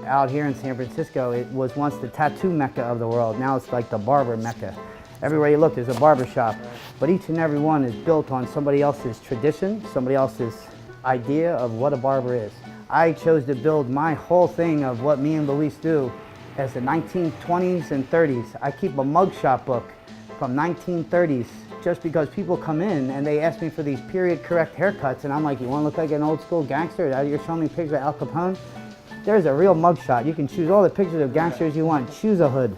Out here in San Francisco, it was once the tattoo mecca of the world. Now it's like the barber mecca. Everywhere you look, there's a barber shop. But each and every one is built on somebody else's tradition, somebody else's idea of what a barber is. I chose to build my whole thing of what me and Luis do as the 1920s and 30s. I keep a mugshot book from 1930s just because people come in and they ask me for these period correct haircuts, and I'm like, you want to look like an old school gangster? You're showing me pictures of Al Capone? There's a real mugshot. You can choose all the pictures of gangsters you want. Choose a hood.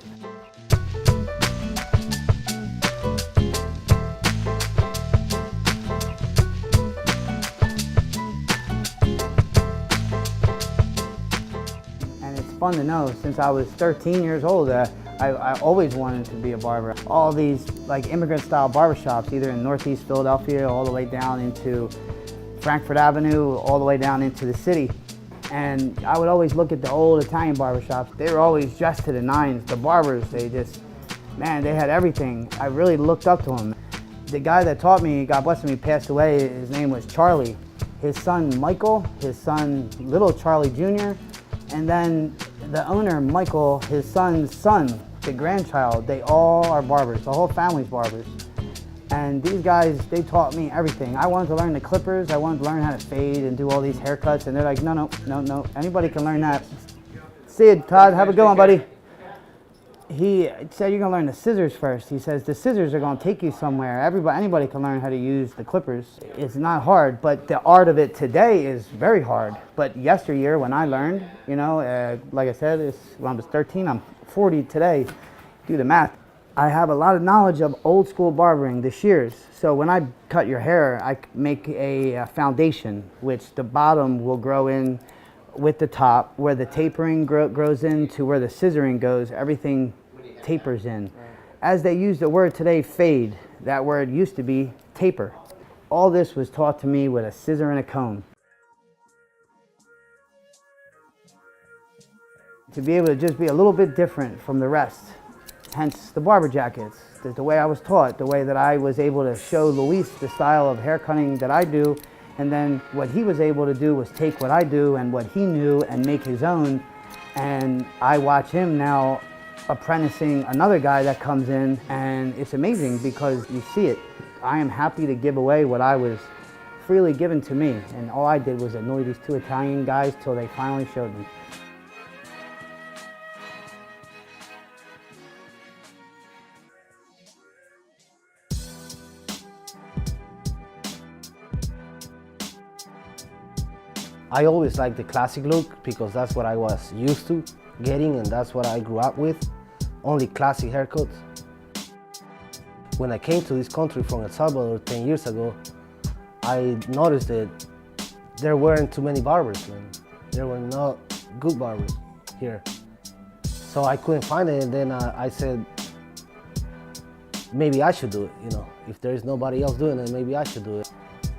And it's fun to know, since I was 13 years old, I always wanted to be a barber. All these like immigrant style barbershops, either in Northeast Philadelphia all the way down into Frankfurt Avenue, all the way down into the city. And I would always look at the old Italian barbershops. They were always dressed to the nines. The barbers, they had everything. I really looked up to them. The guy that taught me, God bless him, he passed away, his name was Charlie. His son Michael, his son little Charlie Jr., and then the owner Michael, his son's son, the grandchild, they all are barbers. The whole family's barbers. And these guys, they taught me everything. I wanted to learn the clippers. I wanted to learn how to fade and do all these haircuts. And they're like, no, anybody can learn that. See you, Todd. Have a good one, buddy. He said, you're going to learn the scissors first. He says, the scissors are going to take you somewhere. Anybody can learn how to use the clippers. It's not hard, but the art of it today is very hard. But yesteryear, when I learned, like I said, when I was 13, I'm 40 today. Do the math. I have a lot of knowledge of old school barbering, the shears. So when I cut your hair, I make a foundation, which the bottom will grow in with the top, where the tapering grows into where the scissoring goes, everything tapers in. As they use the word today, fade, that word used to be taper. All this was taught to me with a scissor and a comb. To be able to just be a little bit different from the rest. Hence the barber jackets, the way I was taught, the way that I was able to show Luis the style of hair cutting that I do, and then what he was able to do was take what I do and what he knew and make his own. And I watch him now apprenticing another guy that comes in, and it's amazing because you see it. I am happy to give away what I was freely given to me, and all I did was annoy these two Italian guys till they finally showed me. I always liked the classic look because that's what I was used to getting, and that's what I grew up with, only classic haircuts. When I came to this country from El Salvador 10 years ago, I noticed that there weren't too many barbers, man. There were not good barbers here. So I couldn't find it, and then I said, maybe I should do it, If there's nobody else doing it, maybe I should do it.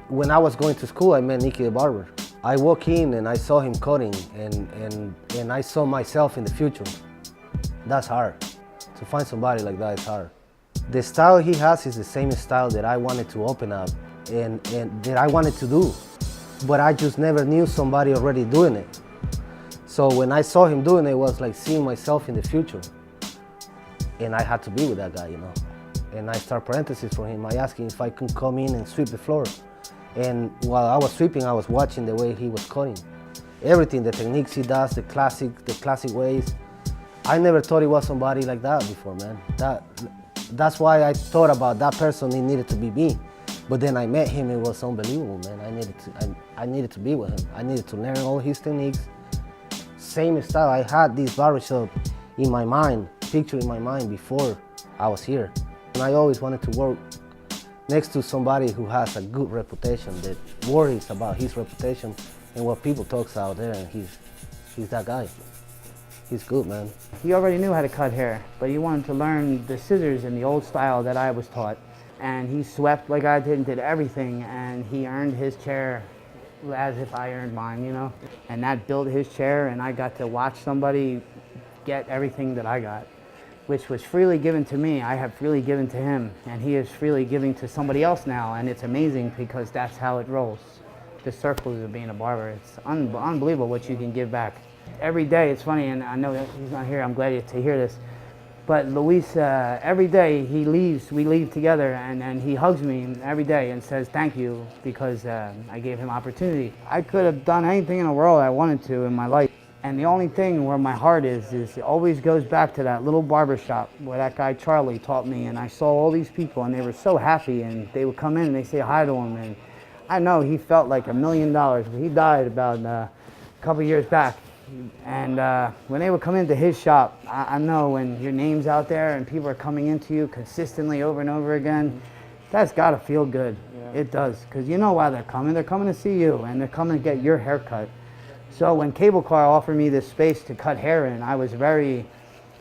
When I was going to school, I met Nicky the Barber. I walked in and I saw him cutting, and I saw myself in the future. That's hard. To find somebody like that is hard. The style he has is the same style that I wanted to open up and that I wanted to do, but I just never knew somebody already doing it. So when I saw him doing it, it was like seeing myself in the future. And I had to be with that guy, And I start parentheses for him. I asked him if I could come in and sweep the floor. And while I was sweeping, I was watching the way he was cutting. Everything, the techniques he does, the classic ways. I never thought he was somebody like that before, man. That's why I thought about that person, he needed to be me. But then I met him, it was unbelievable, man. I needed to be with him. I needed to learn all his techniques. Same style, I had this barbershop in my mind, picture in my mind before I was here. And I always wanted to work next to somebody who has a good reputation, that worries about his reputation and what people talks out there, and he's that guy. He's good, man. He already knew how to cut hair, but he wanted to learn the scissors in the old style that I was taught. And he swept like I did and did everything, and he earned his chair as if I earned mine, And that built his chair, and I got to watch somebody get everything that I got, which was freely given to me. I have freely given to him, and he is freely giving to somebody else now, and it's amazing because that's how it rolls. The circles of being a barber, it's unbelievable what you can give back. Every day, it's funny, and I know that he's not here, I'm glad to hear this, but Luis, every day he leaves, we leave together, and he hugs me every day and says thank you because I gave him opportunity. I could have done anything in the world I wanted to in my life, and the only thing where my heart is it always goes back to that little barber shop where that guy Charlie taught me, and I saw all these people and they were so happy, and they would come in and they say hi to him, and I know he felt like $1 million. He died about a couple years back. And when they would come into his shop, I know when your name's out there and people are coming into you consistently over and over again, that's got to feel good. Yeah. It does, because you know why they're coming. They're coming to see you, and they're coming to get your haircut. So when Cable Car offered me this space to cut hair in, I was very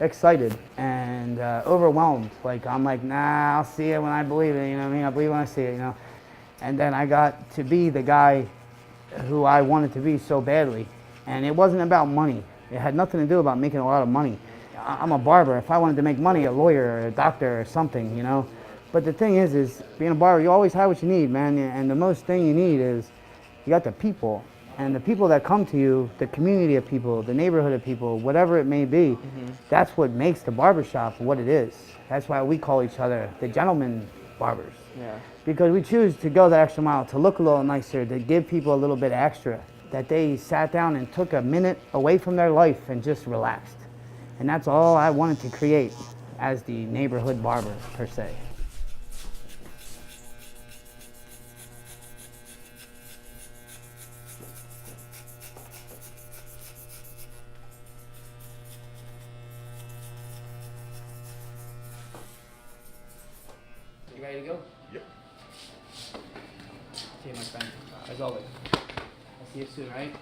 excited and overwhelmed. Like, I'm like, nah, I'll see it when I believe it, you know what I mean? I believe when I see it, you know? And then I got to be the guy who I wanted to be so badly. And it wasn't about money. It had nothing to do about making a lot of money. I'm a barber. If I wanted to make money, a lawyer or a doctor or something, you know. But the thing is being a barber, you always have what you need, man. And the most thing you need is you got the people. And the people that come to you, the community of people, the neighborhood of people, whatever it may be, that's what makes the barbershop what it is. That's why we call each other the gentleman barbers. Yeah. Because we choose to go that extra mile, to look a little nicer, to give people a little bit extra. That they sat down and took a minute away from their life and just relaxed. And that's all I wanted to create as the neighborhood barber, per se. You ready to go? Yep. See you, my friend. As always. I'll see you soon, right?